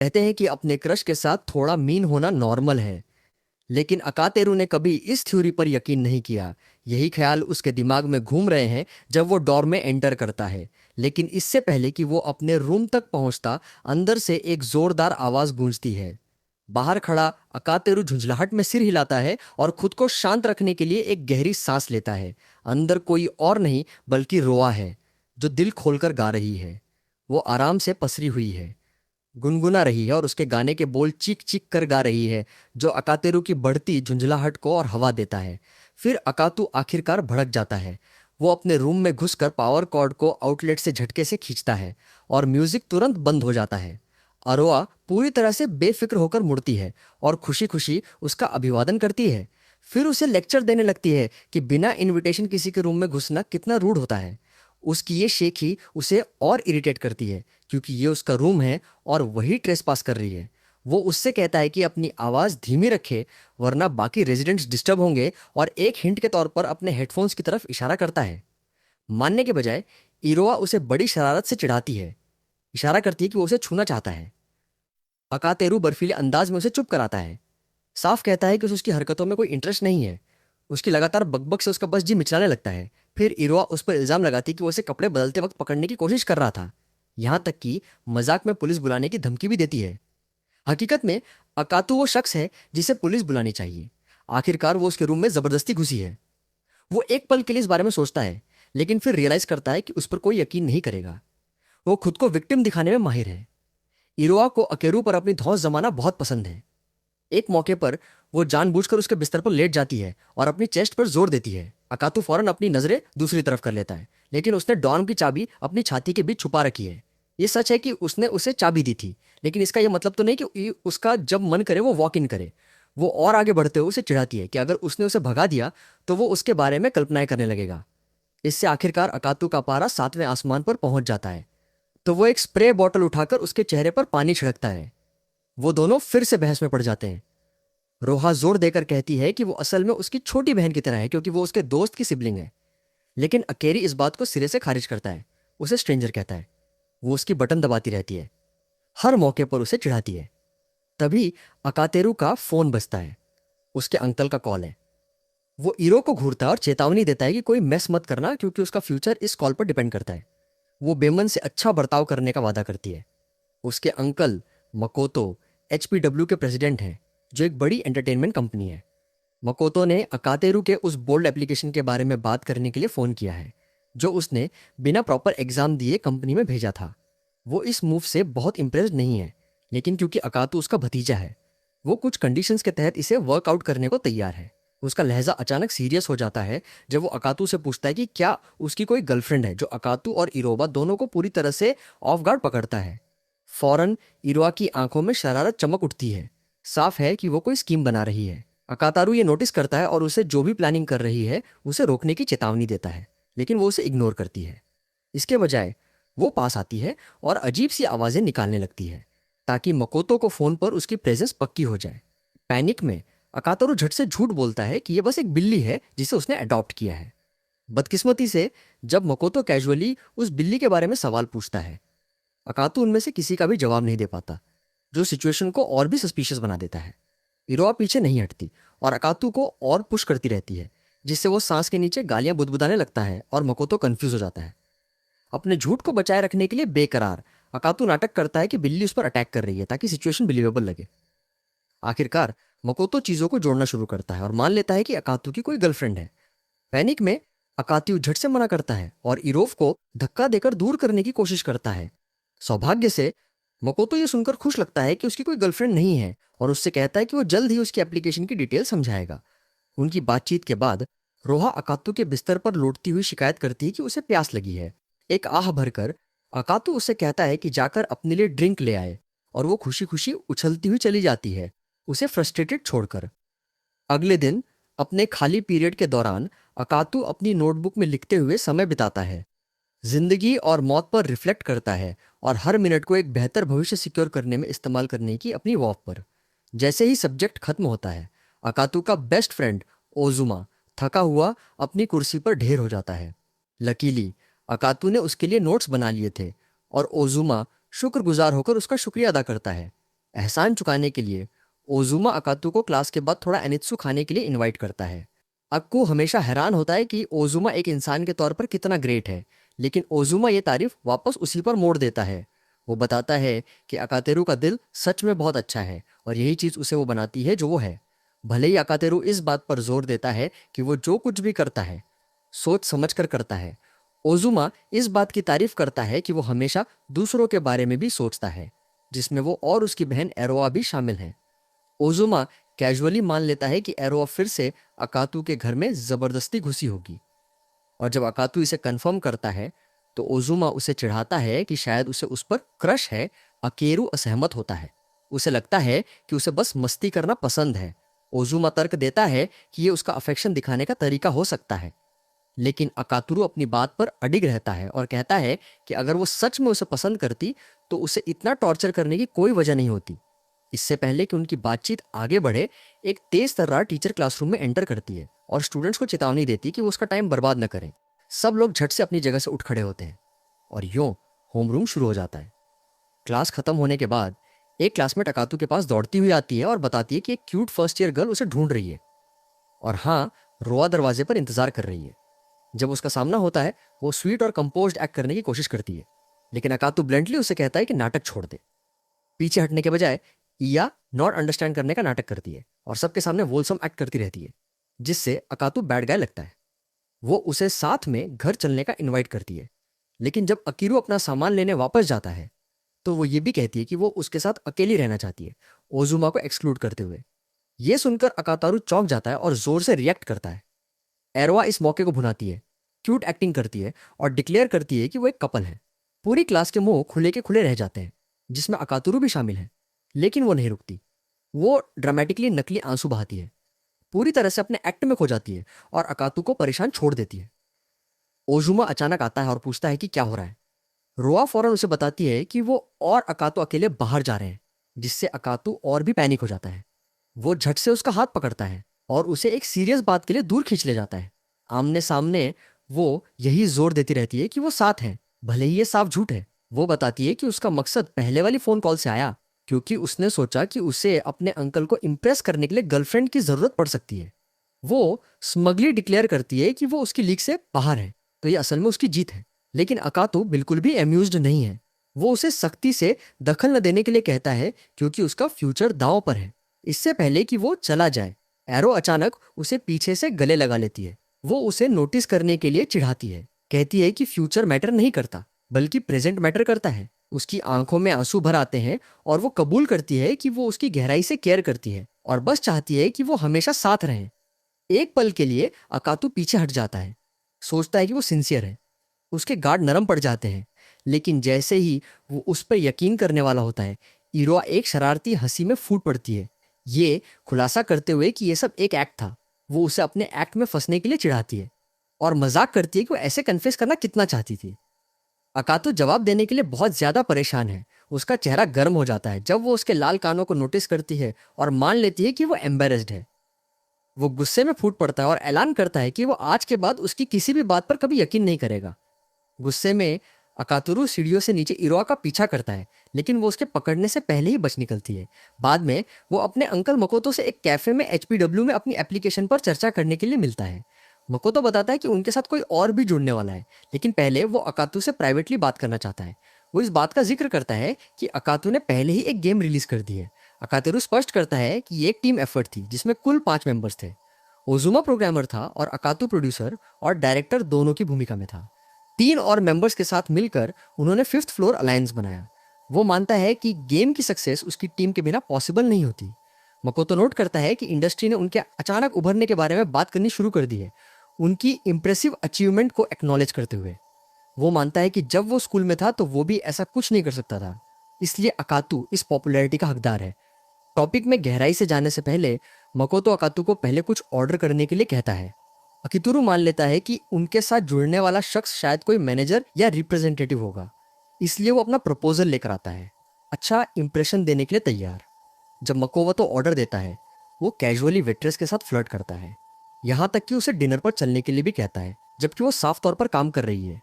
कहते हैं कि अपने क्रश के साथ थोड़ा मीन होना नॉर्मल है, लेकिन अकातेरू ने कभी इस थ्योरी पर यकीन नहीं किया। यही ख्याल उसके दिमाग में घूम रहे हैं जब वो डॉर्म में एंटर करता है। लेकिन इससे पहले कि वो अपने रूम तक पहुंचता, अंदर से एक जोरदार आवाज गूंजती है। बाहर खड़ा अकातेरू झुंझलाहट में सिर हिलाता है और खुद को शांत रखने के लिए एक गहरी सांस लेता है। अंदर कोई और नहीं बल्कि रोआ है, जो दिल खोलकर गा रही है। वो आराम से पसरी हुई है, गुनगुना रही है और उसके गाने के बोल चीख चीख कर गा रही है, जो अकातेरू की बढ़ती झुंझलाहट को और हवा देता है। फिर अकातू आखिरकार भड़क जाता है। वो अपने रूम में घुसकर पावर कॉर्ड को आउटलेट से झटके से खींचता है और म्यूजिक तुरंत बंद हो जाता है। अरोआ पूरी तरह से बेफिक्र होकर मुड़ती है और खुशी खुशी उसका अभिवादन करती है। फिर उसे लेक्चर देने लगती है कि बिना इनविटेशन किसी के रूम में घुसना कितना रूड होता है। उसकी ये शेखी उसे और इरिटेट करती है, क्योंकि ये उसका रूम है और वही ट्रेसपास कर रही है। वो उससे कहता है कि अपनी आवाज़ धीमी रखे, वरना बाकी रेजिडेंट्स डिस्टर्ब होंगे, और एक हिंट के तौर पर अपने हेडफोन्स की तरफ इशारा करता है। मानने के बजाय इरोआ उसे बड़ी शरारत से चिढ़ाती है, इशारा करती है कि वो उसे छूना चाहता है। अकातेरू बर्फीले अंदाज में उसे चुप कराता है, साफ कहता है कि उसे उसकी हरकतों में कोई इंटरेस्ट नहीं है। उसकी लगातार बकबक से उसका बस जी मिचलाने लगता है। फिर इरोआ उस पर इल्जाम लगाती है कि वो उसे कपड़े बदलते वक्त पकड़ने की कोशिश कर रहा था। यहाँ तक कि मजाक में पुलिस बुलाने की धमकी भी देती है। हकीकत में अकातू वो शख्स है जिसे पुलिस बुलानी चाहिए। आखिरकार वो उसके रूम में जबरदस्ती घुसी है। वो एक पल के लिए इस बारे में सोचता है, लेकिन फिर रियलाइज करता है कि उस पर कोई यकीन नहीं करेगा। वो खुद को विक्टिम दिखाने में माहिर है। इरोआ को अकेरू पर अपनी धौंस जमाना बहुत पसंद है। एक मौके पर वो जानबूझकर उसके बिस्तर पर लेट जाती है और अपनी चेस्ट पर जोर देती है। अकातू फौरन अपनी नजरें दूसरी तरफ कर लेता है, लेकिन उसने डॉर्म की चाबी अपनी छाती के बीच छुपा रखी है। ये सच है कि उसने उसे चाबी दी थी, लेकिन इसका यह मतलब तो नहीं कि उसका जब मन करे वो वॉक इन करे। वो और आगे बढ़ते हुए उसे चिढ़ाती है कि अगर उसने उसे भगा दिया तो वो उसके बारे में कल्पनाएं करने लगेगा। इससे आखिरकार अकातू का पारा 7वें आसमान पर पहुंच जाता है। तो वो एक स्प्रे बॉटल उठाकर उसके चेहरे पर पानी छिड़कता है। वो दोनों फिर से बहस में पड़ जाते हैं। रोहा जोर देकर कहती है कि वो असल में उसकी छोटी बहन की तरह है, क्योंकि वो उसके दोस्त की सिबलिंग है। लेकिन अकेरी इस बात को सिरे से खारिज करता है, उसे स्ट्रेंजर कहता है। वो उसकी बटन दबाती रहती है, हर मौके पर उसे चिढ़ाती है। तभी अकातेरू का फोन बजता है। उसके अंकल का कॉल है। वो ईरो को घूरता है और चेतावनी देता है कि कोई मेस मत करना, क्योंकि उसका फ्यूचर इस कॉल पर डिपेंड करता है। वो बेमन से अच्छा बर्ताव करने का वादा करती है। उसके अंकल मकोतो एचपीडब्ल्यू के प्रेसिडेंट हैं, जो एक बड़ी एंटरटेनमेंट कंपनी है। मकोतो ने अकातेरू के उस बोल्ड एप्लीकेशन के बारे में बात करने के लिए फ़ोन किया है, जो उसने बिना प्रॉपर एग्जाम दिए कंपनी में भेजा था। वो इस मूव से बहुत इम्प्रेस्ड नहीं है, लेकिन क्योंकि अकातू उसका भतीजा है, वो कुछ कंडीशंस के तहत इसे वर्कआउट करने को तैयार है। उसका लहजा अचानक सीरियस हो जाता है जब वो अकातू से पूछता है कि क्या उसकी कोई गर्लफ्रेंड है, जो अकातू और इरोबा दोनों को पूरी तरह से ऑफ गार्ड पकड़ता है। फौरन इरोआ की आंखों में शरारत चमक उठती है। साफ है कि वो कोई स्कीम बना रही है। अकातारू ये नोटिस करता है और उसे जो भी प्लानिंग कर रही है उसे रोकने की चेतावनी देता है, लेकिन वो उसे इग्नोर करती है। इसके बजाय वो पास आती है और अजीब सी आवाज़ें निकालने लगती है, ताकि मकोतो को फ़ोन पर उसकी प्रेजेंस पक्की हो जाए। पैनिक में अकातारू झट से झूठ बोलता है कि ये बस एक बिल्ली है जिसे उसने अडॉप्ट किया है। बदकिस्मती से जब मकोतो कैजुअली उस बिल्ली के बारे में सवाल पूछता है, अकातू उनमें से किसी का भी जवाब नहीं दे पाता, जो सिचुएशन को और भी सस्पिशियस बना देता है। इरोआ पीछे नहीं हटती और अकातू को और पुश करती रहती है, जिससे वो सांस के नीचे गालियां बुदबुदाने लगता है और मकोतो कंफ्यूज हो जाता है। अपने झूठ को बचाए रखने के लिए बेकरार अकातू नाटक करता है कि बिल्ली उस पर अटैक कर रही है, ताकि सिचुएशन बिलीवेबल लगे। आखिरकार मकोतो चीजों को जोड़ना शुरू करता है और मान लेता है कि अकातू की कोई गर्लफ्रेंड है। पैनिक में अकातू झट से मना करता है और इरोव को धक्का देकर दूर करने की कोशिश करता है। सौभाग्य से मकोतो ये सुनकर खुश लगता है कि उसकी कोई गर्लफ्रेंड नहीं है, और उससे कहता है कि वो जल्द ही उसकी एप्लीकेशन की डिटेल समझाएगा। उनकी बातचीत के बाद रोहा अकातू के बिस्तर पर लौटती हुई शिकायत करती है कि उसे प्यास लगी है। एक आह भरकर अकातू उससे कहता है कि जाकर अपने लिए ड्रिंक ले आए, और वो खुशी खुशी उछलती हुई चली जाती है, उसे फ्रस्ट्रेटेड छोड़कर। अगले दिन अपने खाली पीरियड के दौरान अकातू अपनी नोटबुक में लिखते हुए समय बिताता है, जिंदगी और मौत पर रिफ्लेक्ट करता है और हर मिनट को एक बेहतर भविष्य सिक्योर करने में इस्तेमाल करने की अपनी वॉक पर। जैसे ही सब्जेक्ट खत्म होता है, अकातू का बेस्ट फ्रेंड ओजुमा थका हुआ अपनी कुर्सी पर ढेर हो जाता है। लकीली अकातू ने उसके लिए नोट्स बना लिए थे और ओजुमा शुक्रगुजार होकर उसका शुक्रिया अदा करता है। एहसान चुकाने के लिए ओजुमा अकातु को क्लास के बाद थोड़ा एनित्सु खाने के लिए इनवाइट करता है। अक्कू हमेशा हैरान होता है कि ओजुमा एक इंसान के तौर पर कितना ग्रेट है, लेकिन ओजुमा ये तारीफ वापस उसी पर मोड़ देता है। वो बताता है कि अकातेरू का दिल सच में बहुत अच्छा है और यही चीज़ उसे वो बनाती है जो वो है। भले ही अकातेरू इस बात पर जोर देता है कि वो जो कुछ भी करता है सोच समझ कर करता है, ओजुमा इस बात की तारीफ करता है कि वो हमेशा दूसरों के बारे में भी सोचता है, जिसमें वो और उसकी बहन एरोआ भी शामिल है। ओजुमा कैजुअली मान लेता है कि एरोआ फिर से अकातू के घर में जबरदस्ती घुसी होगी, और जब अकातू इसे कंफर्म करता है तो ओजुमा उसे चिढ़ाता है कि शायद उसे उस पर क्रश है। अकेरू असहमत होता है, उसे लगता है कि उसे बस मस्ती करना पसंद है। ओजुमा तर्क देता है कि ये उसका अफेक्शन दिखाने का तरीका हो सकता है, लेकिन अकातुरू अपनी बात पर अडिग रहता है और कहता है कि अगर वो सच में उसे पसंद करती तो उसे इतना टॉर्चर करने की कोई वजह नहीं होती। इससे पहले कि उनकी बातचीत आगे बढ़े, एक तेज तर्रार टीचर क्लासरूम में एंटर करती है और स्टूडेंट्स को चेतावनी देती कि वो उसका टाइम बर्बाद न करें। सब लोग झट से अपनी जगह से उठ खड़े होते हैं और यूं होमरूम शुरू हो जाता है। क्लास खत्म होने के बाद एक क्लासमेट अकातू के पास दौड़ती हुई आती है और बताती है कि एक क्यूट फर्स्ट ईयर गर्ल उसे ढूंढ रही है और हाँ, रोआ दरवाजे पर इंतजार कर रही है। जब उसका सामना होता है, वो स्वीट और कंपोज्ड एक्ट करने की कोशिश करती है, लेकिन अकातू ब्लंटली उसे कहता है कि नाटक छोड़ दे। पीछे हटने के बजाय इया नॉट अंडरस्टैंड करने का नाटक करती है और सबके सामने वोलसम एक्ट करती रहती है, जिससे अकातू बैड गाय लगता है। वो उसे साथ में घर चलने का इनवाइट करती है, लेकिन जब अकीरू अपना सामान लेने वापस जाता है तो वो ये भी कहती है कि वो उसके साथ अकेली रहना चाहती है, ओजुमा को एक्सक्लूड करते हुए। ये सुनकर अकातारू चौंक जाता है और जोर से रिएक्ट करता है। एरोआ इस मौके को भुनाती है, क्यूट एक्टिंग करती है और डिक्लेयर करती है कि वो एक कपल है। पूरी क्लास के मुंह खुले के खुले रह जाते हैं, जिसमें अकातुरू भी शामिल है, लेकिन वो नहीं रुकती। वो ड्रामेटिकली नकली आंसू बहाती है, पूरी तरह से अपने एक्ट में खो जाती है और अकातू को परेशान छोड़ देती है। ओजुमा अचानक आता है और पूछता है कि क्या हो रहा है। रोआ फौरन उसे बताती है कि वो और अकातू अकेले बाहर जा रहे हैं, जिससे अकातू और भी पैनिक हो जाता है। वो झट से उसका हाथ पकड़ता है और उसे एक सीरियस बात के लिए दूर खींच ले जाता है। आमने सामने वो यही जोर देती रहती है कि वो साथ है, भले ही ये साफ झूठ है। वो बताती है कि उसका मकसद पहले वाली फोन कॉल से आया, क्योंकि उसने सोचा कि उसे अपने अंकल को इम्प्रेस करने के लिए गर्लफ्रेंड की जरूरत पड़ सकती है। वो स्मगली डिक्लेयर करती है कि वो उसकी लीग से बाहर है, तो ये असल में उसकी जीत है। लेकिन अकातो बिल्कुल भी अम्यूज्ड नहीं है। वो उसे सख्ती से दखल न देने के लिए कहता है, क्योंकि उसका फ्यूचर दांव पर है। इससे पहले कि वो चला जाए, एरो अचानक उसे पीछे से गले लगा लेती है। वो उसे नोटिस करने के लिए चिढ़ाती है, कहती है कि फ्यूचर मैटर नहीं करता, बल्कि प्रेजेंट मैटर करता है। उसकी आंखों में आंसू भर आते हैं और वो कबूल करती है कि वो उसकी गहराई से केयर करती है और बस चाहती है कि वो हमेशा साथ रहे। एक पल के लिए अकातू पीछे हट जाता है, सोचता है कि वो सिंसियर है। उसके गार्ड नरम पड़ जाते हैं, लेकिन जैसे ही वो उस पर यकीन करने वाला होता है, इरोआ एक शरारती हंसी में फूट पड़ती है, ये खुलासा करते हुए कि ये सब एक एक्ट था। वो उसे अपने एक्ट में फंसने के लिए चिढ़ाती है और मजाक करती है कि वो ऐसे कन्फेस करना कितना चाहती थी। अकातो जवाब देने के लिए बहुत ज्यादा परेशान है। उसका चेहरा गर्म हो जाता है जब वो उसके लाल कानों को नोटिस करती है और मान लेती है कि वो एम्बेरस्ड है। वो गुस्से में फूट पड़ता है और ऐलान करता है कि वो आज के बाद उसकी किसी भी बात पर कभी यकीन नहीं करेगा। गुस्से में अकातुरू सीढ़ियों से नीचे इरोआ का पीछा करता है, लेकिन वो उसके पकड़ने से पहले ही बच निकलती है। बाद में वो अपने अंकल मकोतो से एक कैफे में एचपीडब्ल्यू में अपनी एप्लीकेशन पर चर्चा करने के लिए मिलता है। मकोतो बताता है कि उनके साथ कोई और भी जुड़ने वाला है, लेकिन पहले वो अकातू से प्राइवेटली बात करना चाहता है। वो इस बात का जिक्र करता है कि अकातू ने पहले ही एक गेम रिलीज कर दी है। अकातुरू स्पष्ट करता है कि ये एक टीम एफर्ट थी जिसमें कुल 5 मेंबर्स थे। ओजुमा प्रोग्रामर था और अकातू प्रोड्यूसर और डायरेक्टर दोनों की भूमिका में था। 3 और मेंबर्स के साथ मिलकर उन्होंने फिफ्थ फ्लोर अलायंस बनाया। वो मानता है कि गेम की सक्सेस उसकी टीम के बिना पॉसिबल नहीं होती। मकोतो नोट करता है कि इंडस्ट्री ने उनके अचानक उभरने के बारे में बात करनी शुरू कर दी है, उनकी इम्प्रेसिव अचीवमेंट को एक्नॉलेज करते हुए। वो मानता है कि जब वो स्कूल में था तो वो भी ऐसा कुछ नहीं कर सकता था, इसलिए अकातू इस पॉपुलैरिटी का हकदार है। टॉपिक में गहराई से जाने से पहले मकोतो अकातू को पहले कुछ ऑर्डर करने के लिए कहता है। अकितुरु मान लेता है कि उनके साथ जुड़ने वाला शख्स शायद कोई मैनेजर या रिप्रेजेंटेटिव होगा, इसलिए वो अपना प्रपोजल लेकर आता है, अच्छा इंप्रेशन देने के लिए तैयार। जब मकोतो ऑर्डर देता है, वो कैजुअली वेट्रेस के साथ फ्लर्ट करता है, यहाँ तक कि उसे डिनर पर चलने के लिए भी कहता है, जबकि वो साफ तौर पर काम कर रही है।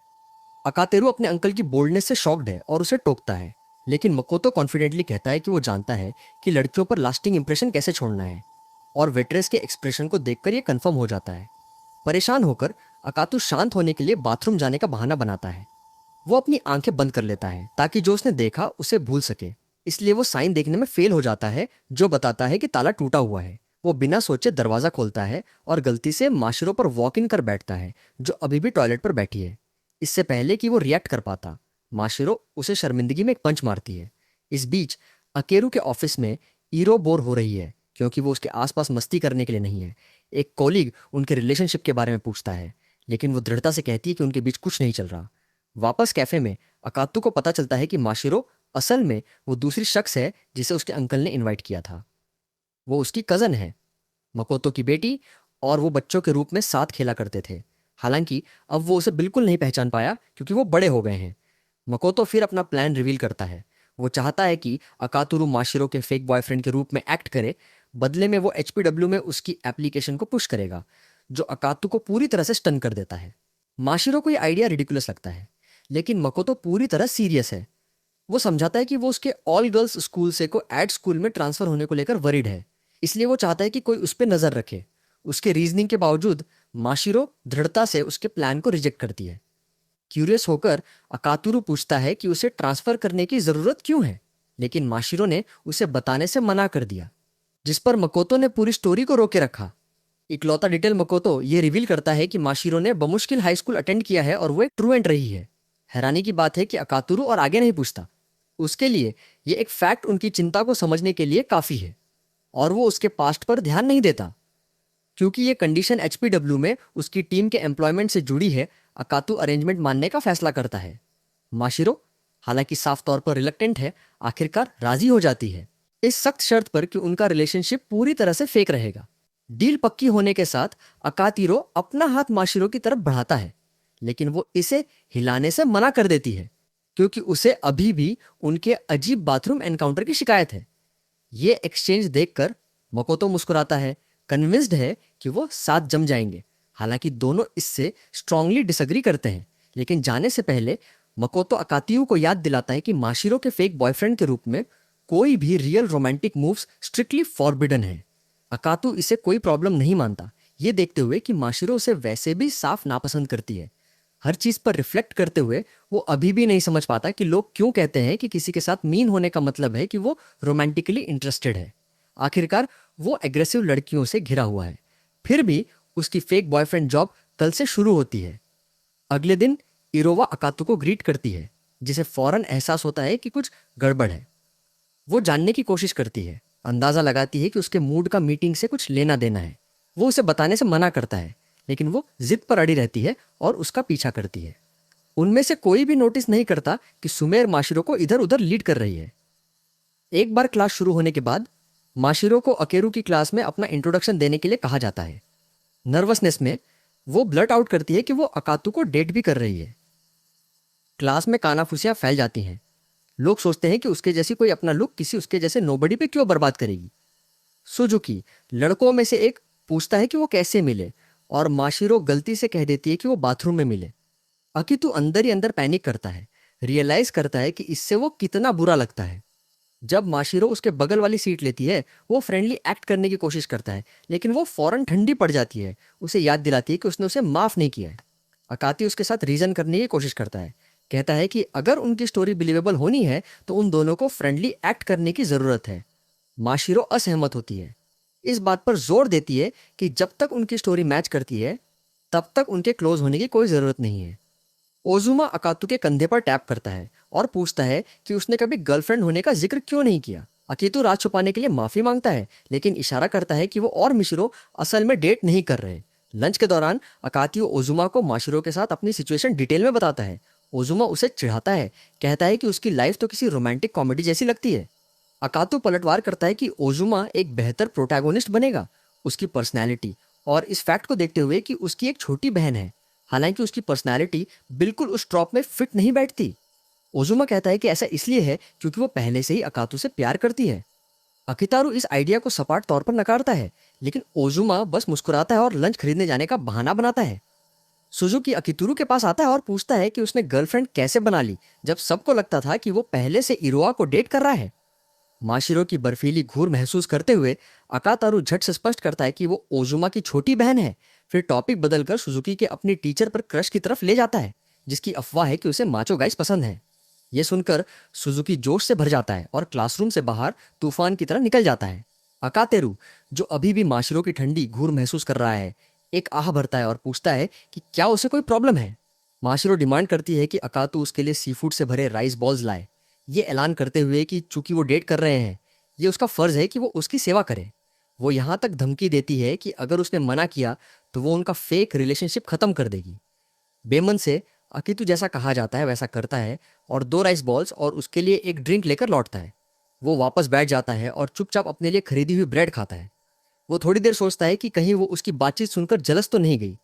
अकातेरू अपने अंकल की बोल्डनेस से शॉक्ड है और उसे टोकता है, लेकिन मकोतो कॉन्फिडेंटली कहता है कि वो जानता है कि लड़कियों पर लास्टिंग इंप्रेशन कैसे छोड़ना है, और वेट्रेस के एक्सप्रेशन को देखकर ये कंफर्म हो जाता है। परेशान होकर अकातु शांत होने के लिए बाथरूम जाने का बहाना बनाता है। वो अपनी आंखें बंद कर लेता है ताकि जो उसने देखा उसे भूल सके। इसलिए वो साइन देखने में फेल हो जाता है जो बताता है कि ताला टूटा हुआ है। वो बिना सोचे दरवाजा खोलता है और गलती से माशिरो पर वॉक इन कर बैठता है, जो अभी भी टॉयलेट पर बैठी है। इससे पहले कि वो रिएक्ट कर पाता, माशिरो उसे शर्मिंदगी में एक पंच मारती है। इस बीच अकेरू के ऑफिस में ईरो बोर हो रही है क्योंकि वो उसके आसपास मस्ती करने के लिए नहीं है। एक कॉलीग उनके रिलेशनशिप के बारे में पूछता है, लेकिन वो दृढ़ता से कहती है कि उनके बीच कुछ नहीं चल रहा। वापस कैफे में अकातु को पता चलता है कि माशिरो असल में वो दूसरी शख्स है जिसे उसके अंकल ने इनवाइट किया था। वो उसकी कजन है, मकोतो की बेटी, और वो बच्चों के रूप में साथ खेला करते थे। हालांकि अब वो उसे बिल्कुल नहीं पहचान पाया क्योंकि वो बड़े हो गए हैं। मकोतो फिर अपना प्लान रिवील करता है। वो चाहता है कि अकातुरु माशिरो के फेक बॉयफ्रेंड के रूप में एक्ट करे। बदले में वो एचपीडब्ल्यू में उसकी एप्लीकेशन को पुश करेगा, जो अकातु को पूरी तरह से स्टन कर देता है। माशिरो को ये आइडिया रिडिकुलस लगता है, लेकिन मकोतो पूरी तरह सीरियस है। वो समझाता है कि वो उसके ऑल गर्ल्स स्कूल से को एड स्कूल में ट्रांसफर होने को लेकर वरीड है, इसलिए वो चाहता है कि कोई उस पर नजर रखे। उसके रीजनिंग के बावजूद माशिरो दृढ़ता से उसके प्लान को रिजेक्ट करती है। क्यूरियस होकर अकातुरु पूछता है कि उसे ट्रांसफर करने की जरूरत क्यों है, लेकिन माशिरो ने उसे बताने से मना कर दिया, जिस पर मकोतो ने पूरी स्टोरी को रोके रखा। इकलौता डिटेल मकोतो ये रिवील करता है कि माशिरो ने बमुश्किल हाई स्कूल अटेंड किया है और वो एक ट्रूएंट रही है। हैरानी की बात है कि अकातुरु और आगे नहीं पूछता। उसके लिए ये एक फैक्ट उनकी चिंता को समझने के लिए काफी है, और वो उसके पास्ट पर ध्यान नहीं देता क्योंकि ये कंडीशन एचपीडब्ल्यू में उसकी टीम के एम्प्लॉयमेंट से जुड़ी है। अकातु अरेंजमेंट मानने का फैसला करता है। माशिरो, हालांकि साफ तौर पर रिलक्टेंट है, आखिरकार राजी हो जाती है, इस सख्त शर्त पर कि उनका रिलेशनशिप पूरी तरह से फेक रहेगा। डील पक्की होने के साथ अकातिरो अपना हाथ माशिरो की तरफ बढ़ाता है, लेकिन वो इसे हिलाने से मना कर देती है क्योंकि उसे अभी भी उनके अजीब बाथरूम एनकाउंटर की शिकायत है। ये एक्सचेंज देखकर मकोतो मुस्कुराता है, कन्विंस्ड है कि वो साथ जम जाएंगे। हालांकि दोनों इससे स्ट्रांगली डिसएग्री करते हैं। लेकिन जाने से पहले मकोतो अकातियु को याद दिलाता है कि माशिरो के फेक बॉयफ्रेंड के रूप में कोई भी real romantic moves strictly forbidden है। अकातु इसे कोई प्रॉब्लम नहीं मानता, ये देखते हुए कि माशिरो उसे वैसे भी साफ नापसंद करती है। हर चीज पर रिफ्लेक्ट करते हुए वो अभी भी नहीं समझ पाता कि लोग क्यों कहते हैं कि किसी के साथ मीन होने का मतलब है कि वो रोमांटिकली इंटरेस्टेड है। आखिरकार वो एग्रेसिव लड़कियों से घिरा हुआ है। फिर भी उसकी फेक बॉयफ्रेंड जॉब कल से शुरू होती है। अगले दिन इरोवा अकातु को ग्रीट करती है, जिसे फौरन एहसास होता है कि कुछ गड़बड़ है। वो जानने की कोशिश करती है, अंदाजा लगाती है कि उसके मूड का मीटिंग से कुछ लेना देना है। वो उसे बताने से मना करता है, लेकिन वो जिद पर अड़ी रहती है और उसका पीछा करती है। उनमें से कोई भी नोटिस नहीं करता कि सुमेर माशिरो को इधर उधर लीड कर रही है। एक बार क्लास शुरू होने के बाद माशिरो को अकेरू की क्लास में अपना इंट्रोडक्शन देने के लिए कहा जाता है। नर्वसनेस में वो ब्लर्ट आउट करती है कि वो अकातु को डेट भी कर रही है। क्लास में कानाफूसियां फैल जाती हैं। लोग सोचते हैं कि उसके जैसी कोई अपना लुक किसी उसके जैसे नोबडी पे क्यों बर्बाद करेगी। सुजुकी, लड़कों में से एक, पूछता है कि वो कैसे मिले, और माशिरो गलती से कह देती है कि वो बाथरूम में मिले। अकितु अंदर ही अंदर पैनिक करता है, रियलाइज करता है कि इससे वो कितना बुरा लगता है। जब माशिरो उसके बगल वाली सीट लेती है, वो फ्रेंडली एक्ट करने की कोशिश करता है, लेकिन वो फौरन ठंडी पड़ जाती है। उसे याद दिलाती है कि उसने उसे माफ नहीं किया है। अकाती उसके साथ रीजन करने की कोशिश करता है, कहता है कि अगर उनकी स्टोरी बिलीवेबल होनी है तो उन दोनों को फ्रेंडली एक्ट करने की जरूरत है। माशिरो असहमत होती है, इस बात पर जोर देती है कि जब तक उनकी स्टोरी मैच करती है तब तक उनके क्लोज होने की कोई जरूरत नहीं है। ओजुमा अकातु के कंधे पर टैप करता है और पूछता है कि उसने कभी गर्लफ्रेंड होने का जिक्र क्यों नहीं किया। अकीतु राज छुपाने के लिए माफी मांगता है, लेकिन इशारा करता है कि वो और मिशिरो असल में डेट नहीं कर रहे। लंच के दौरान अकातियो ओजुमा को माशिरो के साथ अपनी सिचुएशन डिटेल में बताता है। ओजुमा उसे चिढ़ाता है, कहता है कि उसकी लाइफ तो किसी रोमांटिक कॉमेडी जैसी लगती है। अकातु पलटवार करता है कि ओजुमा एक बेहतर प्रोटैगोनिस्ट बनेगा। उसकी पर्सनैलिटी और इस फैक्ट को देखते हुए कि उसकी एक छोटी बहन है, हालांकि उसकी पर्सनैलिटी बिल्कुल उस ट्रॉप में फिट नहीं बैठती। ओजुमा कहता है कि ऐसा इसलिए है क्योंकि वो पहले से ही अकातु से प्यार करती है। अकितारू इस आइडिया को सपाट तौर पर नकारता है, लेकिन ओजुमा बस मुस्कुराता है और लंच खरीदने जाने का बहाना बनाता है। सुजुकी अकितुरु के पास आता है और पूछता है कि उसने गर्लफ्रेंड कैसे बना ली जब सबको लगता था कि वो पहले से इरोआ को डेट कर रहा है। माशिरो की बर्फीली घूर महसूस करते हुए अकातारू झट से स्पष्ट करता है कि वो ओजुमा की छोटी बहन है। फिर टॉपिक बदलकर सुजुकी के अपनी टीचर पर क्रश की तरफ ले जाता है, जिसकी अफवाह है कि उसे माचो गाइस पसंद है। ये सुनकर सुजुकी जोश से भर जाता है और क्लासरूम से बाहर तूफान की तरह निकल जाता है। अकातेरू, जो अभी भी माशिरो की ठंडी घूर महसूस कर रहा है, एक आह भरता है और पूछता है कि क्या उसे कोई प्रॉब्लम है। माशिरो डिमांड करती है कि अकातू उसके लिए सीफूड से भरे राइस बॉल्स लाए, ये ऐलान करते हुए कि चूंकि वो डेट कर रहे हैं, ये उसका फर्ज है कि वो उसकी सेवा करे। वो यहाँ तक धमकी देती है कि अगर उसने मना किया तो वो उनका फेक रिलेशनशिप खत्म कर देगी। बेमन से अकितु जैसा कहा जाता है वैसा करता है और 2 राइस बॉल्स और उसके लिए एक ड्रिंक लेकर लौटता है। वो वापस बैठ जाता है और चुपचाप अपने लिए खरीदी हुई ब्रेड खाता है। वो थोड़ी देर सोचता है कि कहीं वो उसकी बातचीत सुनकर जलस तो नहीं गई,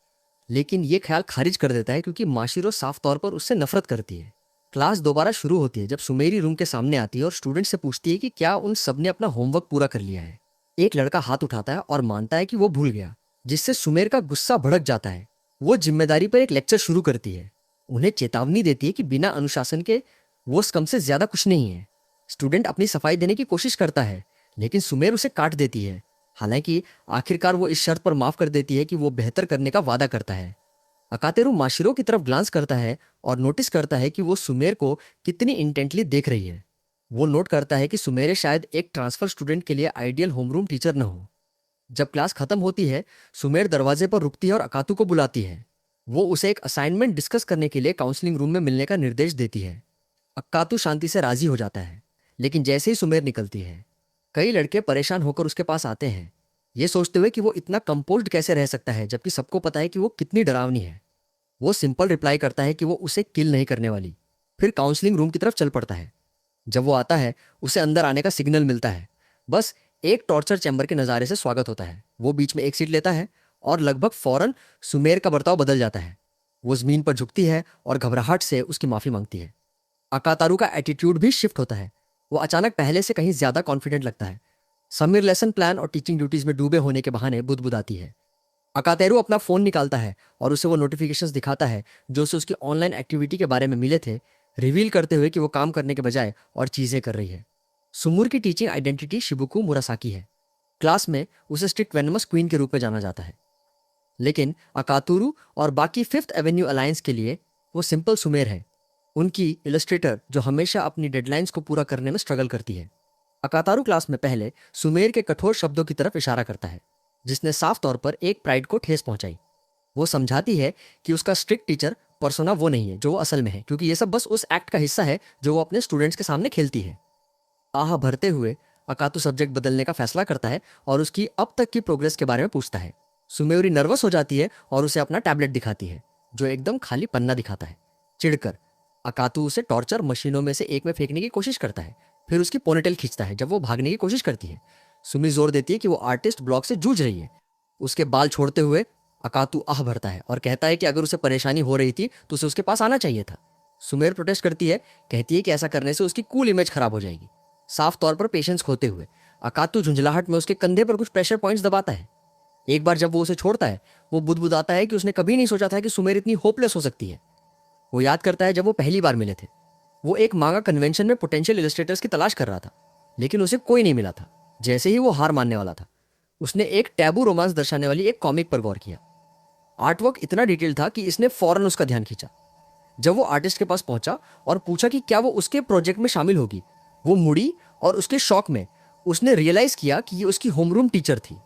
लेकिन ये ख्याल खारिज कर देता है क्योंकि माशिरो साफ तौर पर उससे नफरत करती है। क्लास दोबारा शुरू होती है जब सुमेरी रूम के सामने आती है और स्टूडेंट से पूछती है कि क्या उन सब ने अपना होमवर्क पूरा कर लिया है। एक लड़का हाथ उठाता है और मानता है कि वो भूल गया, जिससे सुमेर का गुस्सा भड़क जाता है। वो जिम्मेदारी पर एक लेक्चर शुरू करती है, उन्हें चेतावनी देती है कि बिना अनुशासन के वो कम से ज्यादा कुछ नहीं है। स्टूडेंट अपनी सफाई देने की कोशिश करता है, लेकिन सुमेर उसे काट देती है। हालांकि आखिरकार वो इस शर्त पर माफ कर देती है कि वो बेहतर करने का वादा करता है। अकातेरू माशिरो की तरफ ग्लांस करता है और नोटिस करता है कि वो सुमेर को कितनी इंटेंटली देख रही है। वो नोट करता है कि सुमेर शायद एक ट्रांसफर स्टूडेंट के लिए आइडियल होमरूम टीचर न हो। जब क्लास खत्म होती है, सुमेर दरवाजे पर रुकती है और अकातू को बुलाती है। वो उसे एक असाइनमेंट डिस्कस करने के लिए काउंसलिंग रूम में मिलने का निर्देश देती है। अकातू शांति से राजी हो जाता है, लेकिन जैसे ही सुमेर निकलती है, कई लड़के परेशान होकर उसके पास आते हैं, ये सोचते हुए कि वो इतना कंपोज्ड कैसे रह सकता है जबकि सबको पता है कि वो कितनी डरावनी है। वो सिंपल रिप्लाई करता है कि वो उसे किल नहीं करने वाली, फिर काउंसलिंग रूम की तरफ चल पड़ता है। जब वो आता है, उसे अंदर आने का सिग्नल मिलता है। बस एक टॉर्चर चैम्बर के नज़ारे से स्वागत होता है। वो बीच में एक सीट लेता है और लगभग फौरन सुमेर का बर्ताव बदल जाता है। वो जमीन पर झुकती है और घबराहट से उसकी माफ़ी मांगती है। अकातारू का एटीट्यूड भी शिफ्ट होता है। वो अचानक पहले से कहीं ज़्यादा कॉन्फिडेंट लगता है। समीर लेसन प्लान और टीचिंग ड्यूटीज में डूबे होने के बहाने बुदबुदाती है। अकातेरू अपना फ़ोन निकालता है और उसे वो नोटिफिकेशंस दिखाता है जो उसे उसकी ऑनलाइन एक्टिविटी के बारे में मिले थे, रिवील करते हुए कि वो काम करने के बजाय और चीज़ें कर रही है। सुमुर की टीचिंग आइडेंटिटी शिबुकु मुरासाकी है। क्लास में उसे स्ट्रिक्ट वेनमस क्वीन के रूप में जाना जाता है, लेकिन अकातुरु और बाकी फिफ्थ एवेन्यू अलायंस के लिए वो सिंपल सुमेर है, उनकी इलस्ट्रेटर जो हमेशा अपनी डेडलाइंस को पूरा करने में स्ट्रगल करती है। अकातारू क्लास में पहले सुमेर के कठोर शब्दों की तरफ इशारा करता है, जिसने साफ तौर पर एक प्राइड को ठेस पहुंचाई। वो समझाती है कि उसका स्ट्रिक्ट टीचर पर्सोना वो नहीं है जो वो असल में है, क्योंकि ये सब बस उस एक्ट का हिस्सा है जो वो अपने स्टूडेंट्स के सामने खेलती है। आह भरते हुए अकातू सब्जेक्ट बदलने का फैसला करता है और उसकी अब तक की प्रोग्रेस के बारे में पूछता है। सुमेरी नर्वस हो जाती है और उसे अपना टैबलेट दिखाती है, जो एकदम खाली पन्ना दिखाता है। चिढ़कर अकातू उसे टॉर्चर मशीनों में से एक में फेंकने की कोशिश करता है, फिर उसकी पोनीटेल खींचता है जब वो भागने की कोशिश करती है। सुमी जोर देती है कि वो आर्टिस्ट ब्लॉक से जूझ रही है। उसके बाल छोड़ते हुए अकातू आह भरता है और कहता है कि अगर उसे परेशानी हो रही थी तो उसे उसके पास आना चाहिए था। सुमेर प्रोटेस्ट करती है, कहती है कि ऐसा करने से उसकी कूल इमेज खराब हो जाएगी। साफ तौर पर पेशेंस खोते हुए अकातू झुंझलाहट में उसके कंधे पर कुछ प्रेशर पॉइंट्स दबाता है। एक बार जब वो उसे छोड़ता है, वो बुदबुदाता है कि उसने कभी नहीं सोचा था कि सुमेर इतनी होपलेस हो सकती है। वो याद करता है जब वो पहली बार मिले थे। वो एक मांगा कन्वेंशन में पोटेंशियल इलस्ट्रेटर्स की तलाश कर रहा था, लेकिन उसे कोई नहीं मिला था। जैसे ही वो हार मानने वाला था, उसने एक टैबू रोमांस दर्शाने वाली एक कॉमिक पर गौर किया। आर्टवर्क इतना डिटेल था कि इसने फौरन उसका ध्यान खींचा। जब वो आर्टिस्ट के पास पहुंचा और पूछा कि क्या वो उसके प्रोजेक्ट में शामिल होगी, वो मुड़ी और उसके शौक में उसने रियलाइज किया कि ये उसकी होमरूम टीचर थी।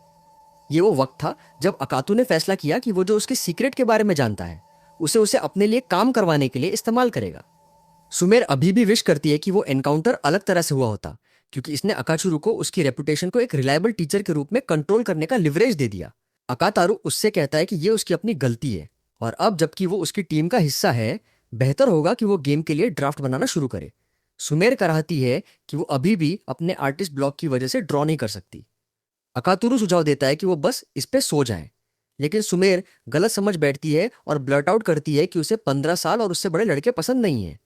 ये वो वक्त था जब अकातू ने फैसला किया कि वो जो उसके सीक्रेट के बारे में जानता है उसे उसे अपने लिए काम करवाने के लिए इस्तेमाल करेगा। सुमेर अभी भी विश करती है कि वो एनकाउंटर अलग तरह से हुआ होता, क्योंकि इसने अकाचुरु को उसकी रेपुटेशन को एक रिलायबल टीचर के रूप में कंट्रोल करने का लिवरेज दे दिया। अकातारू उससे कहता है कि ये उसकी अपनी गलती है और अब जबकि वो उसकी टीम का हिस्सा है, बेहतर होगा कि वो गेम के लिए ड्राफ्ट बनाना शुरू करे। सुमेर कराहती है कि वो अभी भी अपने आर्टिस्ट ब्लॉक की वजह से ड्रॉ नहीं कर सकती। अकातुरु सुझाव देता है कि वो बस इस पे सो जाए, लेकिन सुमेर गलत समझ बैठती है और ब्लर्ट आउट करती है कि उसे 15 साल और उससे बड़े लड़के पसंद नहीं है।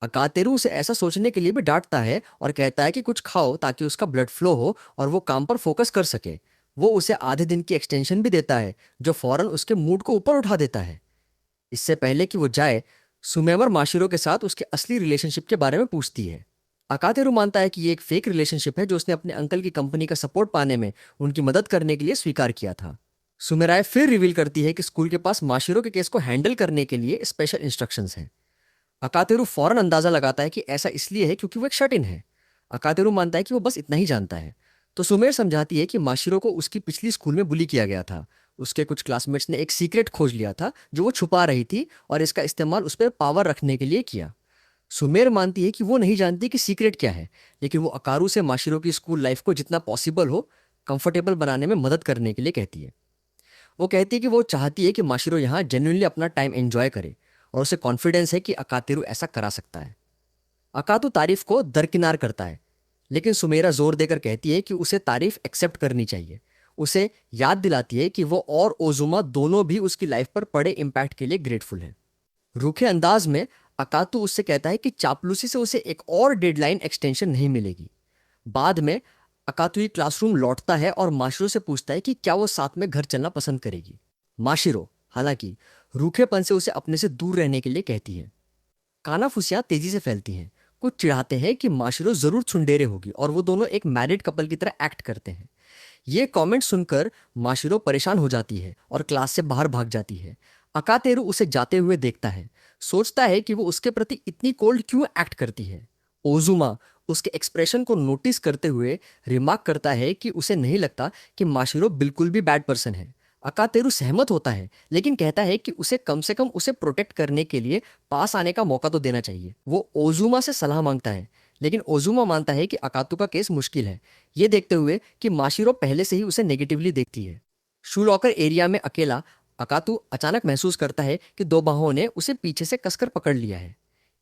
अकातेरू उसे ऐसा सोचने के लिए भी डांटता है और कहता है कि कुछ खाओ ताकि उसका ब्लड फ्लो हो और वो काम पर फोकस कर सके। वो उसे आधे दिन की एक्सटेंशन भी देता है, जो फौरन उसके मूड को ऊपर उठा देता है। इससे पहले कि वो जाए, सुमेवर माशिरो के साथ उसके असली रिलेशनशिप के बारे में पूछती है। अकातेरू मानता है कि ये एक फेक रिलेशनशिप है जो उसने अपने अंकल की कंपनी का सपोर्ट पाने में उनकी मदद करने के लिए स्वीकार किया था। सुमेराय फिर रिवील करती है कि स्कूल के पास माशिरो के केस को हैंडल करने के लिए स्पेशल इंस्ट्रक्शंस हैं। अकातेरू फौरन अंदाजा लगाता है कि ऐसा इसलिए है क्योंकि वो एक शट इन है। अकातेरू मानता है कि वो बस इतना ही जानता है। तो सुमेर समझाती है कि माशिरो को उसकी पिछली स्कूल में बुली किया गया था। उसके कुछ क्लासमेट्स ने एक सीक्रेट खोज लिया था जो वो छुपा रही थी और इसका इस्तेमाल उस पर पावर रखने के लिए किया। सुमेर मानती है कि वो नहीं जानती कि सीक्रेट क्या है, लेकिन वो अकारू से माशिरो की स्कूल लाइफ को जितना पॉसिबल हो कंफर्टेबल बनाने में मदद करने के लिए कहती है। वो कहती है कि वो चाहती है कि माशिरो यहाँ जेन्युइनली अपना टाइम एंजॉय करे और उसे कॉन्फिडेंस है कि अकातेरू ऐसा करा सकता है। अकातू तारीफ को दरकिनार करता है, लेकिन सुमेरा जोर देकर कहती है कि उसे तारीफ एक्सेप्ट करनी चाहिए। उसे याद दिलाती है कि वो और ओजुमा दोनों भी उसकी लाइफ पर पड़े इम्पैक्ट के लिए ग्रेटफुल हैं। रूखे अंदाज में अकातू उससे कहता है कि चापलूसी से उसे एक और डेडलाइन एक्सटेंशन नहीं मिलेगी। बाद में अकातुई क्लासरूम लौटता है और माशिरो से पूछता है कि क्या वो साथ में घर चलना पसंद करेगी। माशिरो हालांकि रूखेपन से उसे अपने से दूर रहने के लिए कहती है। कानाफूसियां तेजी से फैलती हैं। कुछ चिढ़ाते हैं कि माशिरो जरूर छुंडेरे होगी और वो दोनों एक मैरिड कपल की तरह एक्ट करते हैं। ये कमेंट सुनकर माशिरो परेशान हो जाती है और क्लास से बाहर भाग जाती है। अकातेरू उसे जाते हुए देखता है, सोचता है कि वो उसके प्रति इतनी कोल्ड क्यों एक्ट करती है। ओजुमा उसके एक्सप्रेशन को नोटिस करते हुए रिमार्क करता है कि उसे नहीं लगता कि माशिरो बिल्कुल भी बैड पर्सन है। अकातेरू सहमत होता है, लेकिन कहता है कि उसे कम से कम उसे प्रोटेक्ट करने के लिए पास आने का मौका तो देना चाहिए। वो ओजुमा से सलाह मांगता है, लेकिन ओजुमा मानता है कि अकातू का केस मुश्किल है, ये देखते हुए कि माशिरो पहले से ही उसे नेगेटिवली देखती है। शू लॉकर एरिया में अकेला अकातू अचानक महसूस करता है कि दो बाहों ने उसे पीछे से कसकर पकड़ लिया है।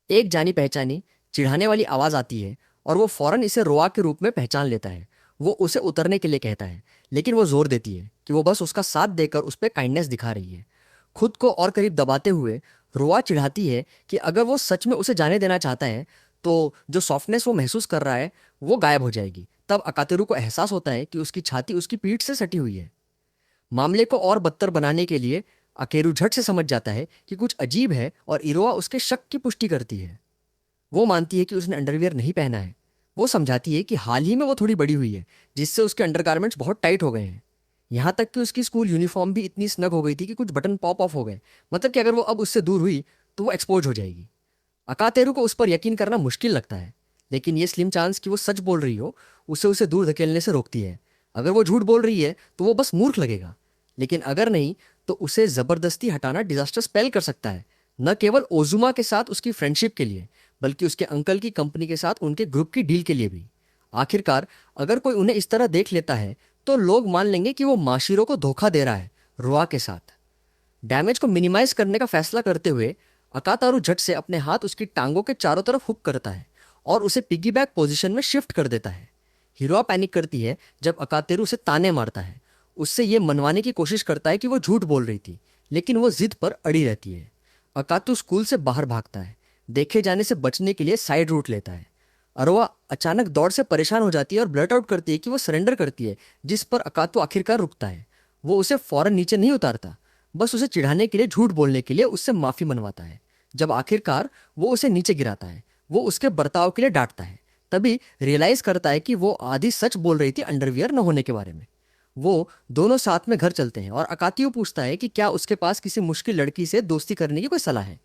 एक जानी पहचानी चिढ़ाने वाली आवाज आती है और वो फौरन इसे रोआ के रूप में पहचान लेता है। वो उसे उतरने के लिए कहता है, लेकिन वो जोर देती है कि वो बस उसका साथ देकर उस पर काइंडनेस दिखा रही है। खुद को और करीब दबाते हुए रोआ चिढ़ाती है कि अगर वो सच में उसे जाने देना चाहता है तो जो सॉफ्टनेस वो महसूस कर रहा है वो गायब हो जाएगी। तब अकातेरू को एहसास होता है कि उसकी छाती उसकी पीठ से सटी हुई है। मामले को और बदतर बनाने के लिए अकेरू झट से समझ जाता है कि कुछ अजीब है और इरोआ उसके शक की पुष्टि करती है। वो मानती है कि उसने अंडरवियर नहीं पहना है। वो समझाती है कि हाल ही में वो थोड़ी बड़ी हुई है, जिससे उसके अंडरगारमेंट्स बहुत टाइट हो गए हैं। यहाँ तक कि उसकी स्कूल यूनिफॉर्म भी इतनी स्नग हो गई थी कि कुछ बटन पॉप ऑफ हो गए। मतलब कि अगर वो अब उससे दूर हुई तो वो एक्सपोज हो जाएगी। अकातेरू को उस पर यकीन करना मुश्किल लगता है, लेकिन ये स्लिम चांस कि वो सच बोल रही हो उसे दूर धकेलने से रोकती है। अगर वो झूठ बोल रही है तो वो बस मूर्ख लगेगा, लेकिन अगर नहीं तो उसे जबरदस्ती हटाना डिजास्टर स्पेल कर सकता है, न केवल ओजुमा के साथ उसकी फ्रेंडशिप के लिए बल्कि उसके अंकल की कंपनी के साथ उनके ग्रुप की डील के लिए भी। आखिरकार अगर कोई उन्हें इस तरह देख लेता है तो लोग मान लेंगे कि वो माशिरो को धोखा दे रहा है रोआ के साथ। डैमेज को मिनिमाइज करने का फैसला करते हुए अकातारू झट से अपने हाथ उसकी टांगों के चारों तरफ हुक करता है और उसे पिग्गीबैक पोजीशन में शिफ्ट कर देता है। हिरोआ पैनिक करती है जब अकातेरू उसे ताने मारता है। उससे ये मनवाने की कोशिश करता है कि वो झूठ बोल रही थी, लेकिन वो जिद पर अड़ी रहती है। अकातू स्कूल से बाहर भागता है, देखे जाने से बचने के लिए साइड रूट लेता है। अरोआ अचानक दौड़ से परेशान हो जाती है और ब्लर्ट आउट करती है कि वो सरेंडर करती है, जिस पर अकातू आखिरकार रुकता है। वो उसे फौरन नीचे नहीं उतारता, बस उसे चिढ़ाने के लिए झूठ बोलने के लिए उससे माफी मनवाता है। जब आखिरकार वो उसे नीचे गिराता है, वो उसके बर्ताव के लिए डांटता है। तभी रियलाइज करता है कि वो आधी सच बोल रही थी अंडरवियर न होने के बारे में। वो दोनों साथ में घर चलते हैं और अकातियो पूछता है कि क्या उसके पास किसी मुश्किल लड़की से दोस्ती करने की कोई सलाह है।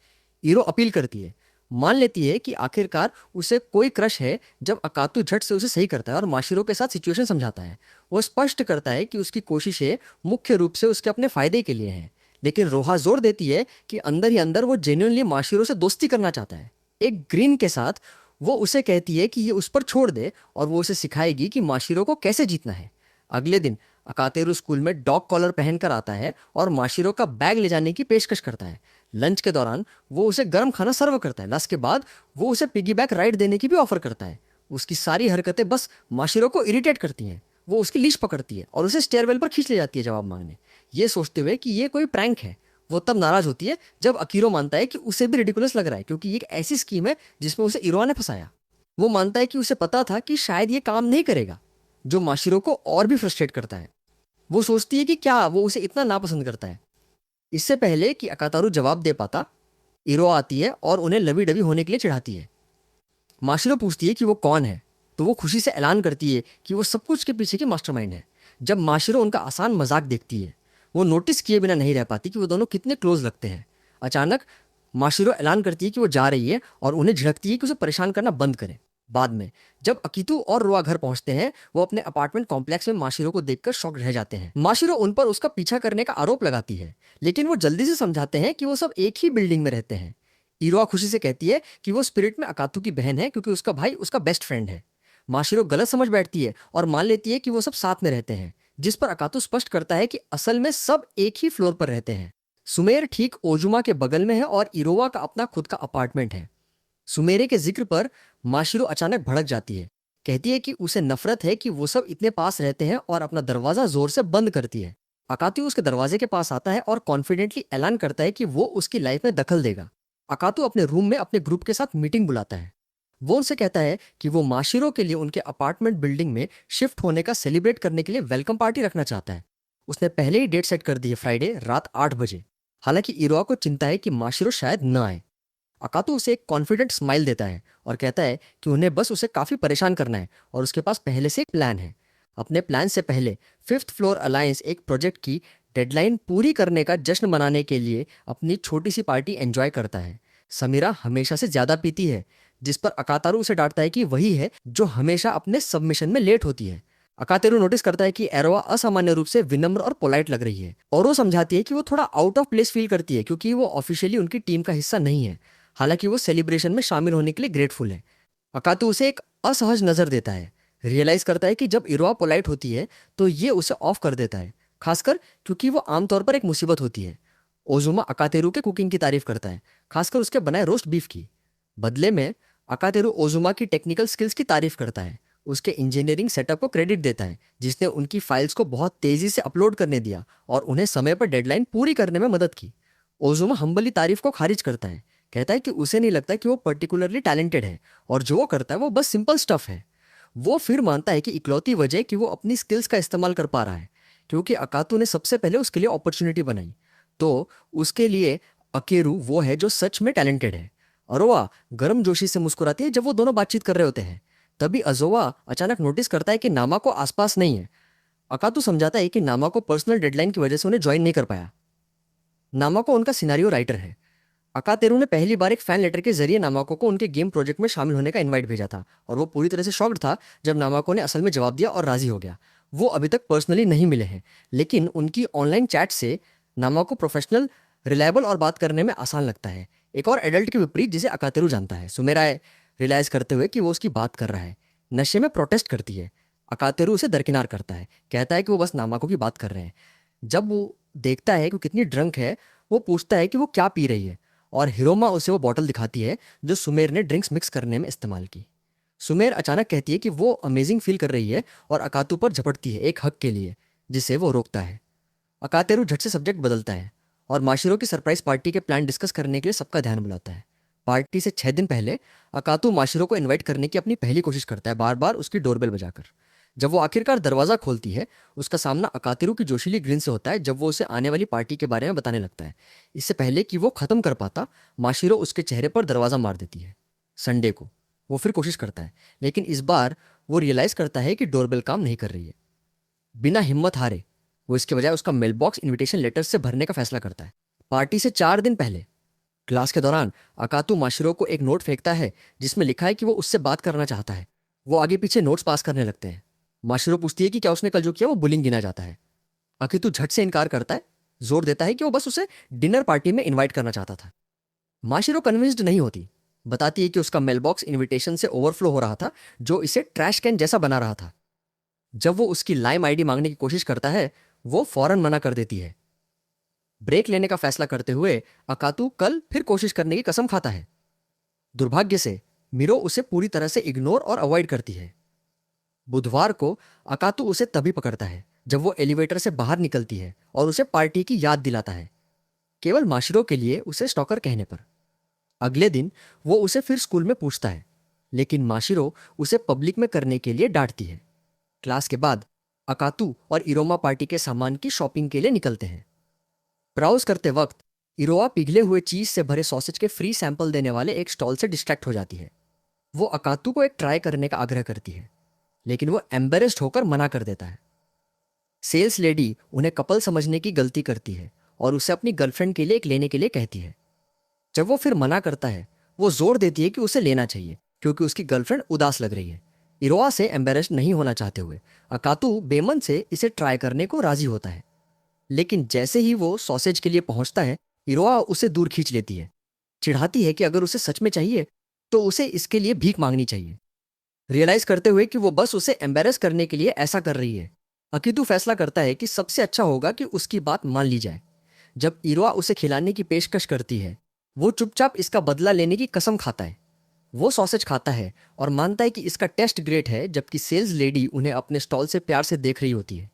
ईरो अपील करती है, मान लेती है कि आखिरकार उसे कोई क्रश है। जब अकातु झट से उसे सही करता है और माशिरो के साथ सिचुएशन समझाता है, वो स्पष्ट करता है कि उसकी कोशिशें मुख्य रूप से उसके अपने फायदे के लिए हैं, लेकिन रोहा जोर देती है कि अंदर ही अंदर वो जेन्युइनली माशिरो से दोस्ती करना चाहता है। एक ग्रीन के साथ वो उसे कहती है कि ये उस पर छोड़ दे और वो उसे सिखाएगी कि माशिरो को कैसे जीतना है। अगले दिन अकातेरू स्कूल में डॉग कॉलर पहनकर आता है और माशिरो का बैग ले जाने की पेशकश करता है। लंच के दौरान वो उसे गर्म खाना सर्व करता है। लंच के बाद वो उसे पिगी बैक राइड देने की भी ऑफर करता है। उसकी सारी हरकतें बस माशिरो को इरिटेट करती हैं। वो उसकी लीश पकड़ती है और उसे स्टेयरवेल पर खींच ले जाती है जवाब मांगने, ये सोचते हुए कि ये कोई प्रैंक है। वो तब नाराज होती है जब अकीरो मानता है कि उसे भी रिडिकुलस लग रहा है, क्योंकि ये एक ऐसी स्कीम है जिसमें उसे इरोआ ने फंसाया। वो मानता है कि उसे पता था कि शायद ये काम नहीं करेगा, जो माशिरो को और भी फ्रस्ट्रेट करता है। वो सोचती है कि क्या वो उसे इतना नापसंद करता है। इससे पहले कि अकातारू जवाब दे पाता, इरो आती है और उन्हें लवी डवी होने के लिए चिढ़ाती है। माशिरो पूछती है कि वो कौन है, तो वो खुशी से ऐलान करती है कि वो सब कुछ के पीछे की मास्टरमाइंड है। जब माशिरो उनका आसान मजाक देखती है, वो नोटिस किए बिना नहीं रह पाती कि वो दोनों कितने क्लोज लगते हैं। अचानक माशिरो ऐलान करती है कि वो जा रही है और उन्हें झिड़कती है कि उसे परेशान करना बंद करें। बाद में जब अकीतू और रोआ घर पहुंचते हैं, वो अपने अपार्टमेंट कॉम्प्लेक्स में माशिरो को देखकर शॉक रह जाते हैं। माशिरो उन पर उसका पीछा करने का आरोप लगाती है, लेकिन वो जल्दी से समझाते हैं कि वो सब एक ही बिल्डिंग में रहते हैं। इरोआ खुशी से कहती है कि वो स्पिरिट में अकातू की बहन है क्योंकि उसका भाई उसका बेस्ट फ्रेंड है। माशिरो गलत समझ बैठती है और मान लेती है कि वो सब साथ में रहते हैं, जिस पर अकातू स्पष्ट करता है कि असल में सब एक ही फ्लोर पर रहते हैं। सुमेर ठीक ओजुमा के बगल में है और इरोवा का अपना खुद का अपार्टमेंट है। सुमेरे के जिक्र पर माशिरो अचानक भड़क जाती है। कहती है कि उसे नफरत है कि वो सब इतने पास रहते हैं और अपना दरवाजा जोर से बंद करती है। अकातू उसके दरवाजे के पास आता है और कॉन्फिडेंटली ऐलान करता है कि वो उसकी लाइफ में दखल देगा। अकातू अपने रूम में अपने ग्रुप के साथ मीटिंग बुलाता है। वो उनसे कहता है कि वो माशिरो के लिए उनके अपार्टमेंट बिल्डिंग में शिफ्ट होने का सेलिब्रेट करने के लिए वेलकम पार्टी रखना चाहता है। उसने पहले ही डेट सेट कर दी है, फ्राइडे रात 8 बजे। हालांकि इरोआ को चिंता है कि माशिरो शायद न आए। अकातू उसे एक कॉन्फिडेंट स्माइल देता है और कहता है कि उन्हें बस उसे काफी परेशान करना है और उसके पास पहले से एक प्लान है। अपने प्लान से पहले फिफ्थ फ्लोर अलायंस एक प्रोजेक्ट की डेडलाइन पूरी करने का जश्न मनाने के लिए अपनी छोटी सी पार्टी एंजॉय करता है। समीरा हमेशा से ज्यादा पीती है, जिस पर अकातारू उसे डांटता है कि वही है जो हमेशा अपने सबमिशन में लेट होती है। अकातेरू नोटिस करता है कि एरोवा असामान्य रूप से विनम्र और पोलाइट लग रही है, और वो समझाती है कि वो थोड़ा आउट ऑफ प्लेस फील करती है क्योंकि वो ऑफिशियली उनकी टीम का हिस्सा नहीं है। हालांकि वो सेलिब्रेशन में शामिल होने के लिए ग्रेटफुल है। अकातू उसे एक असहज नजर देता है, रियलाइज करता है कि जब इरोआ पोलाइट होती है तो ये उसे ऑफ कर देता है, खासकर क्योंकि वो आमतौर पर एक मुसीबत होती है। ओजुमा अकातेरू के कुकिंग की तारीफ करता है, खासकर उसके बनाए रोस्ट बीफ की। बदले में अकातेरू ओजुमा की टेक्निकल स्किल्स की तारीफ करता है, उसके इंजीनियरिंग सेटअप को क्रेडिट देता है जिसने उनकी फाइल्स को बहुत तेजी से अपलोड करने दिया और उन्हें समय पर डेडलाइन पूरी करने में मदद की। ओजुमा हम्बली तारीफ को खारिज करता है, कहता है कि उसे नहीं लगता कि वो पर्टिकुलरली टैलेंटेड है और जो वो करता है वो बस सिंपल स्टफ है। वो फिर मानता है कि इकलौती वजह कि वो अपनी स्किल्स का इस्तेमाल कर पा रहा है क्योंकि अकातू ने सबसे पहले उसके लिए अपॉर्चुनिटी बनाई। तो उसके लिए अकेरू वो है जो सच में टैलेंटेड है। अरोवा गर्म जोशी से मुस्कुराती है जब वो दोनों बातचीत कर रहे होते हैं। तभी अजोवा अचानक नोटिस करता है कि नामा को आसपास नहीं है। अकातू समझाता है कि नामा को पर्सनल डेडलाइन की वजह से उन्हें ज्वाइन नहीं कर पाया। नामाको उनका सिनारियो राइटर है। अकातेरू ने पहली बार एक फैन लेटर के जरिए नामाको को उनके गेम प्रोजेक्ट में शामिल होने का इनवाइट भेजा था और वो पूरी तरह से शॉक्ड था जब नामाको ने असल में जवाब दिया और राजी हो गया। वो अभी तक पर्सनली नहीं मिले हैं, लेकिन उनकी ऑनलाइन चैट से नामाको प्रोफेशनल, रिलायबल और बात करने में आसान लगता है, एक और एडल्ट के विपरीत जिसे अकातेरू जानता है। सुमेराय रियलाइज करते हुए कि वो उसकी बात कर रहा है, नशे में प्रोटेस्ट करती है। अकातेरू उसे दरकिनार करता है, कहता है कि वो बस नामाको की बात कर रहे हैं। जब वो देखता है कि वो कितनी ड्रंक है, वो पूछता है कि वो क्या पी रही है और हिरोमा उसे वो बॉटल दिखाती है जो सुमेर ने ड्रिंक्स मिक्स करने में इस्तेमाल की। सुमेर अचानक कहती है कि वो अमेजिंग फील कर रही है और अकातू पर झपटती है एक हक के लिए, जिसे वो रोकता है। अकातेरू झट से सब्जेक्ट बदलता है और माशिरो की सरप्राइज पार्टी के प्लान डिस्कस करने के लिए सबका ध्यान बुलाता है। पार्टी से 6 दिन पहले अकातू माशिरो को इनवाइट करने की अपनी पहली कोशिश करता है, बार बार उसकी डोरबेल बजाकर। जब वो आखिरकार दरवाजा खोलती है, उसका सामना अकातेरू की जोशीली ग्रिन से होता है जब वो उसे आने वाली पार्टी के बारे में बताने लगता है। इससे पहले कि वो खत्म कर पाता, माशिरो उसके चेहरे पर दरवाजा मार देती है। संडे को वो फिर कोशिश करता है, लेकिन इस बार वो रियलाइज करता है कि डोरबेल काम नहीं कर रही है। बिना हिम्मत हारे वो इसके बजाय उसका मेल बॉक्स इन्विटेशन लेटर से भरने का फैसला करता है। पार्टी से 4 दिन पहले क्लास के दौरान अकातू माशिरो को एक नोट फेंकता है जिसमें लिखा है कि वो उससे बात करना चाहता है। वो आगे पीछे नोट्स पास करने लगते हैं। माशिरो पूछती है कि क्या उसने कल जो किया वो बुलिंग गिना जाता है। अकितू झट से इनकार करता है, जोर देता है कि वो बस उसे डिनर पार्टी में इनवाइट करना चाहता था। माशिरो कन्विंस्ड नहीं होती, बताती है कि उसका मेलबॉक्स इनविटेशन से ओवरफ्लो हो रहा था जो इसे ट्रैश कैन जैसा बना रहा था। जब वो उसकी लाइम आईडी मांगने की कोशिश करता है, वो फौरन मना कर देती है। ब्रेक लेने का फैसला करते हुए अकातू कल फिर कोशिश करने की कसम खाता है। दुर्भाग्य से मिरो उसे पूरी तरह से इग्नोर और अवॉइड करती है। बुधवार को अकातू उसे तभी पकड़ता है जब वो एलिवेटर से बाहर निकलती है और उसे पार्टी की याद दिलाता है, केवल माशिरो के लिए उसे स्टॉकर कहने पर। अगले दिन वो उसे फिर स्कूल में पूछता है, लेकिन माशिरो उसे पब्लिक में करने के लिए डांटती है। क्लास के बाद अकातू और इरोमा पार्टी के सामान की शॉपिंग के लिए निकलते हैं। ब्राउज करते वक्त इरोआ पिघले हुए चीज से भरे सॉसेज के फ्री सैंपल देने वाले एक स्टॉल से डिस्ट्रैक्ट हो जाती है। वो अकातू को एक ट्राई करने का आग्रह करती है, लेकिन वो एम्बेरेस्ड होकर मना कर देता है। सेल्स लेडी उन्हें कपल समझने की गलती करती है और उसे अपनी गर्लफ्रेंड के लिए एक लेने के लिए कहती है। जब वो फिर मना करता है, वो जोर देती है कि उसे लेना चाहिए क्योंकि उसकी गर्लफ्रेंड उदास लग रही है। इरोआ से एम्बेरेस्ड नहीं होना चाहते हुए अकातू बेमन से इसे ट्राई करने को राजी होता है, लेकिन जैसे ही वो सॉसेज के लिए पहुंचता है, इरोआ उसे दूर खींच लेती है। चिढ़ाती है कि अगर उसे सच में चाहिए तो उसे इसके लिए भीख मांगनी चाहिए, रियलाइज करते हुए कि वो बस उसे एम्बेरस करने के लिए ऐसा कर रही है। अकीतू फैसला करता है कि सबसे अच्छा होगा कि उसकी बात मान ली जाए। जब इरोआ उसे खिलाने की पेशकश करती है, वो चुपचाप इसका बदला लेने की कसम खाता है। वो सॉसेज खाता है और मानता है कि इसका टेस्ट ग्रेट है, जबकि सेल्स लेडी उन्हें अपने स्टॉल से प्यार से देख रही होती है।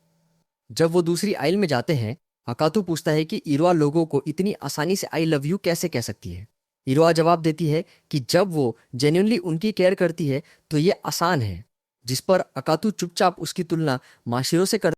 जब वो दूसरी आइल में जाते हैं, अकातू पूछता है कि इरोआ लोगों को इतनी आसानी से आई लव यू कैसे कह सकती है। इरोआ जवाब देती है कि जब वो जेन्युइनली उनकी केयर करती है तो ये आसान है, जिस पर अकातू चुपचाप उसकी तुलना माशिरो से कर